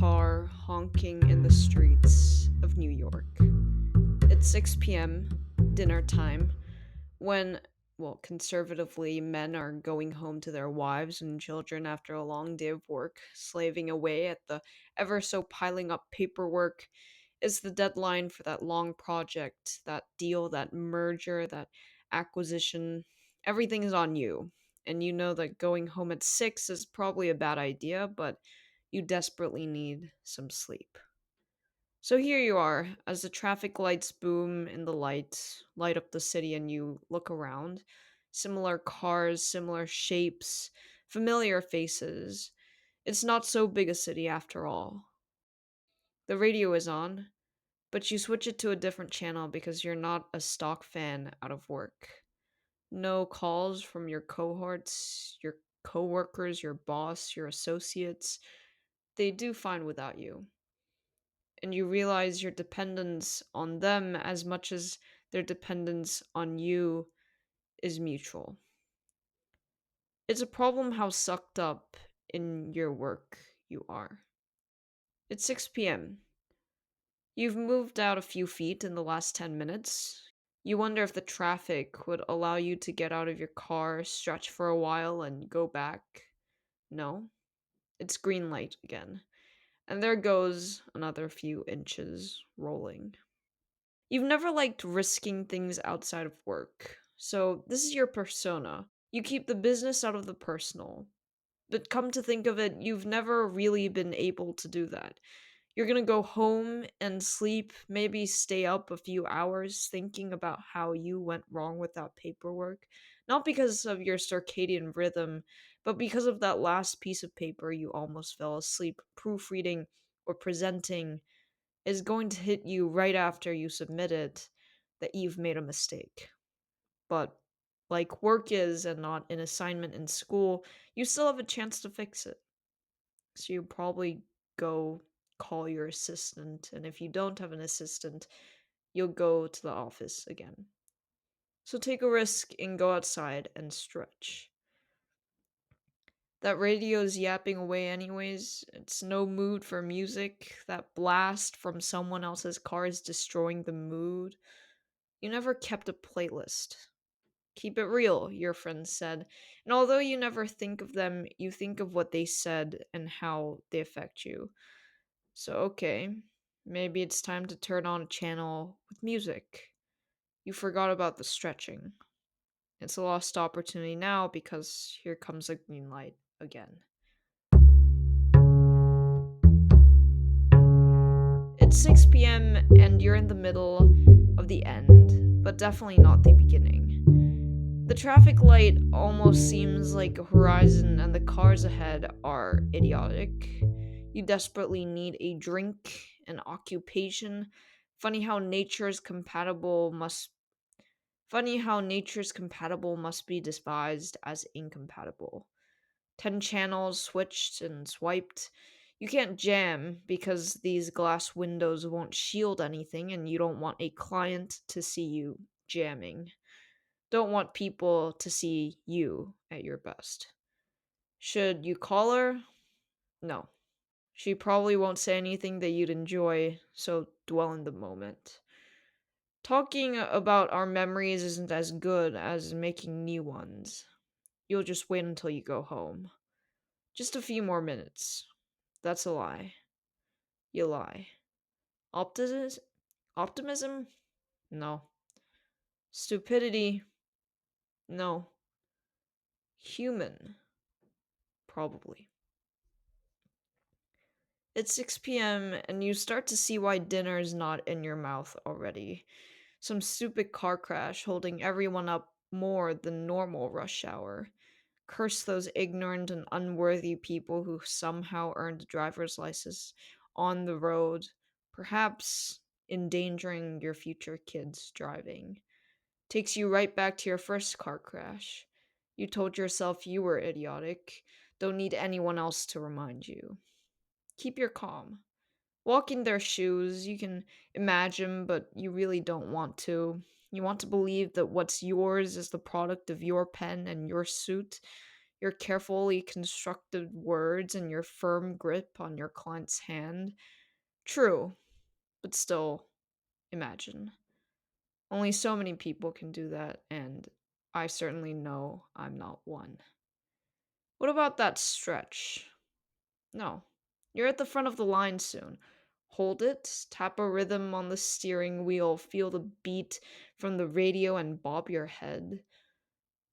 car honking in the streets of New York. It's 6 p.m., dinner time, when, well, conservatively, men are going home to their wives and children after a long day of work, slaving away at the ever so piling up paperwork. Is the deadline for that long project, that deal, that merger, that acquisition. Everything is on you. And you know that going home at 6 is probably a bad idea, but you desperately need some sleep. So here you are, as the traffic lights boom and the lights light up the city, and you look around. Similar cars, similar shapes, familiar faces. It's not so big a city after all. The radio is on, but you switch it to a different channel because you're not a stock fan out of work. No calls from your cohorts, your coworkers, your boss, your associates. They do fine without you. And you realize your dependence on them as much as their dependence on you is mutual. It's a problem how sucked up in your work you are. It's 6 p.m. You've moved out a few feet in the last 10 minutes. You wonder if the traffic would allow you to get out of your car, stretch for a while, and go back. No, it's green light again. And there goes another few inches rolling. You've never liked risking things outside of work. So, this is your persona. You keep the business out of the personal. But come to think of it, you've never really been able to do that. You're gonna go home and sleep, maybe stay up a few hours thinking about how you went wrong with that paperwork. Not because of your circadian rhythm, but because of that last piece of paper you almost fell asleep proofreading or presenting is going to hit you right after you submit it that you've made a mistake. But like work is and not an assignment in school, you still have a chance to fix it. So you probably go call your assistant, and if you don't have an assistant, you'll go to the office again. So take a risk and go outside and stretch. That radio's yapping away anyways. It's no mood for music. That blast from someone else's car is destroying the mood. You never kept a playlist. Keep it real, your friend said. And although you never think of them, you think of what they said and how they affect you. So, okay, maybe it's time to turn on a channel with music. You forgot about the stretching. It's a lost opportunity now because here comes a green light again. It's 6 p.m. and you're in the middle of the end, but definitely not the beginning. The traffic light almost seems like a horizon, and the cars ahead are idiotic. You desperately need a drink, an occupation. Funny how nature's compatible must Funny how nature's compatible must be despised as incompatible. 10 channels switched and swiped. You can't jam because these glass windows won't shield anything, and you don't want a client to see you jamming. Don't want people to see you at your best. Should you call her? No. She probably won't say anything that you'd enjoy, so dwell in the moment. Talking about our memories isn't as good as making new ones. You'll just wait until you go home. Just a few more minutes. That's a lie. You lie. Optimism? Optimism? No. Stupidity? No. Human? Probably. It's 6 p.m., and you start to see why dinner is not in your mouth already. Some stupid car crash holding everyone up more than normal rush hour. Curse those ignorant and unworthy people who somehow earned a driver's license on the road, perhaps endangering your future kids' driving. Takes you right back to your first car crash. You told yourself you were idiotic. Don't need anyone else to remind you. Keep your calm. Walk in their shoes. You can imagine, but you really don't want to. You want to believe that what's yours is the product of your pen and your suit. your carefully constructed words, and your firm grip on your client's hand. True, but still, imagine. Only so many people can do that, and I certainly know I'm not one. What about that stretch? No. You're at the front of the line soon. Hold it, tap a rhythm on the steering wheel, feel the beat from the radio, and bob your head.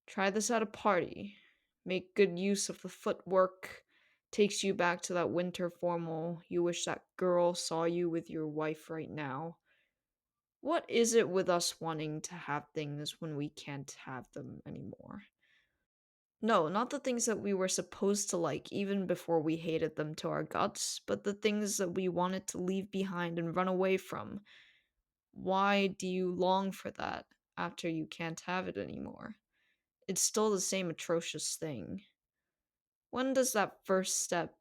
Try this at a party. Make good use of the footwork. Takes you back to that winter formal. You wish that girl saw you with your wife right now. What is it with us wanting to have things when we can't have them anymore? No, not the things that we were supposed to like even before we hated them to our guts, but the things that we wanted to leave behind and run away from. Why do you long for that after you can't have it anymore? It's still the same atrocious thing. When does that first step,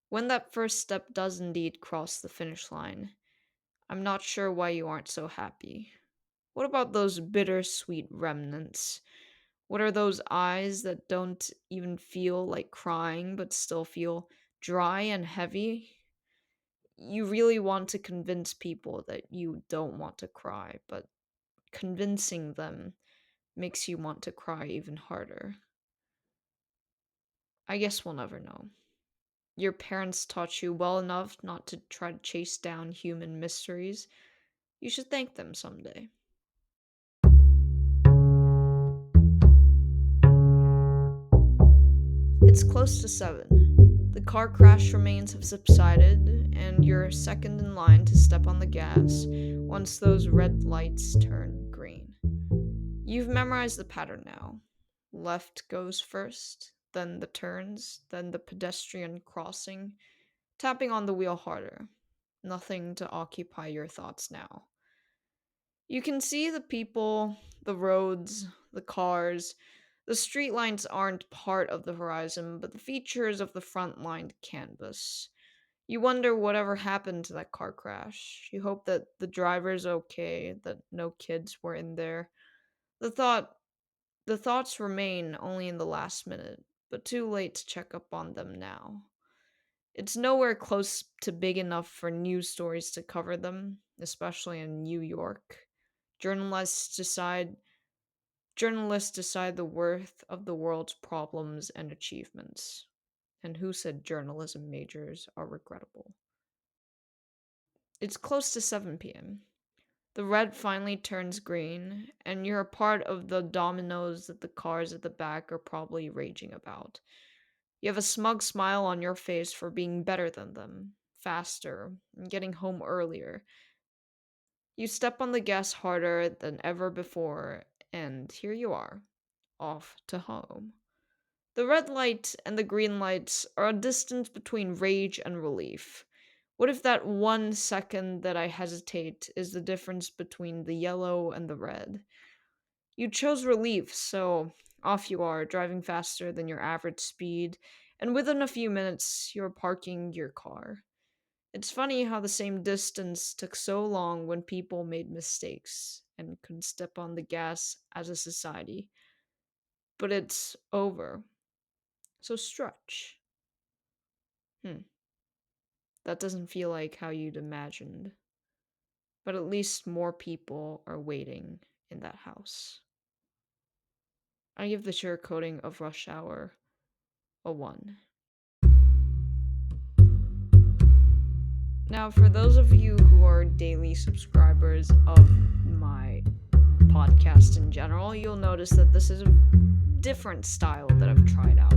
when that first step does indeed cross the finish line, I'm not sure why you aren't so happy. What about those bittersweet remnants? What are those eyes that don't even feel like crying but still feel dry and heavy? You really want to convince people that you don't want to cry, but convincing them makes you want to cry even harder. I guess we'll never know. Your parents taught you well enough not to try to chase down human mysteries. You should thank them someday. It's close to 7. The car crash remains have subsided, and you're second in line to step on the gas once those red lights turn green. You've memorized the pattern now. Left goes first, then the turns, then the pedestrian crossing, tapping on the wheel harder. Nothing to occupy your thoughts now. You can see the people, the roads, the cars. The street lines aren't part of the horizon, but the features of the front lined canvas. You wonder whatever happened to that car crash. You hope that the driver's okay, that no kids were in there. The thought the thoughts remain only in the last minute, but too late to check up on them now. It's nowhere close to big enough for news stories to cover them, especially in New York. Journalists decide Journalists decide the worth of the world's problems and achievements. And who said journalism majors are regrettable? It's close to 7 p.m. The red finally turns green, and you're a part of the dominoes that the cars at the back are probably raging about. You have a smug smile on your face for being better than them, faster, and getting home earlier. You step on the gas harder than ever before, and here you are, off to home. The red light and the green lights are a distance between rage and relief. What if that 1 second that I hesitate is the difference between the yellow and the red? You chose relief, so off you are, driving faster than your average speed, and within a few minutes, you're parking your car. It's funny how the same distance took so long when people made mistakes and couldn't step on the gas as a society. But it's over. So stretch. Hmm, that doesn't feel like how you'd imagined. But at least more people are waiting in that house. I give the sugarcoating of Rush Hour a 1. Now, for those of you who are daily subscribers of my podcast in general, you'll notice that this is a different style that I've tried out.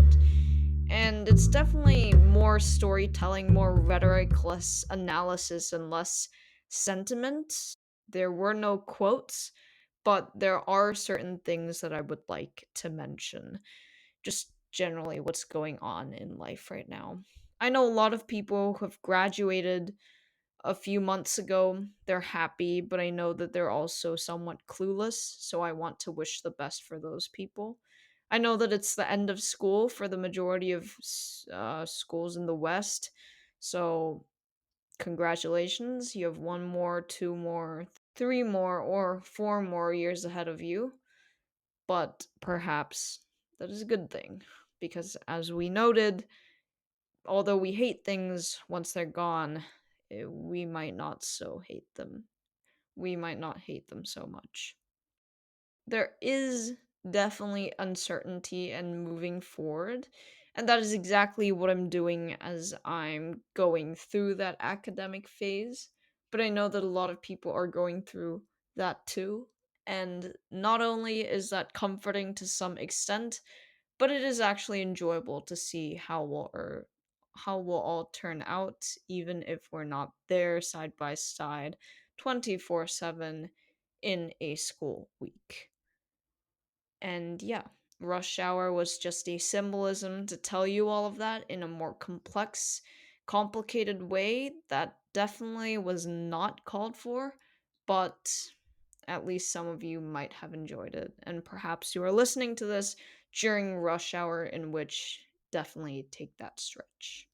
And it's definitely more storytelling, more rhetoric, less analysis, and less sentiment. There were no quotes, but there are certain things that I would like to mention. Just generally what's going on in life right now. I know a lot of people who have graduated a few months ago. They're happy, but I know that they're also somewhat clueless, so I want to wish the best for those people. I know that it's the end of school for the majority of schools in the West, so congratulations. You have 1 more, 2 more, 3 more, or 4 more years ahead of you, but perhaps that is a good thing. because as we noted, although we hate things once they're gone, we might not so hate them. We might not hate them so much. There is definitely uncertainty and moving forward, and that is exactly what I'm doing as I'm going through that academic phase. But I know that a lot of people are going through that too, and not only is that comforting to some extent, but it is actually enjoyable to see how we'll all turn out, even if we're not there side by side 24/7 in a school week. And yeah, rush hour was just a symbolism to tell you all of that in a more complex, complicated way that definitely was not called for, but at least some of you might have enjoyed it. And perhaps you are listening to this during rush hour, in which definitely take that stretch.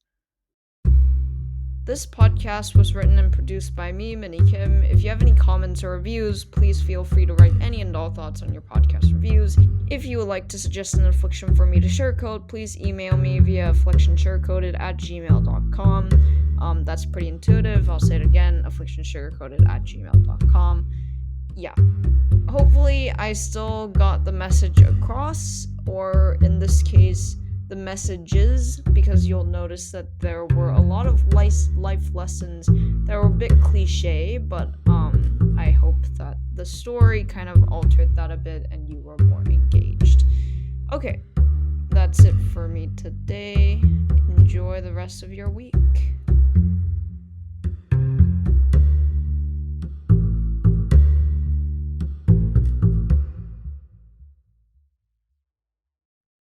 This podcast was written and produced by me, Minnie Kim. If you have any comments or reviews, please feel free to write any and all thoughts on your podcast reviews. If you would like to suggest an affliction for me to sugarcoat, please email me via afflictionsugarcoated@gmail.com. That's pretty intuitive. I'll say it again, afflictionsugarcoated@gmail.com. Yeah. Hopefully, I still got the message across, or in this case, the messages, because you'll notice that there were a lot of life lessons that were a bit cliche, but I hope that the story kind of altered that a bit and you were more engaged. Okay, that's it for me today. Enjoy the rest of your week.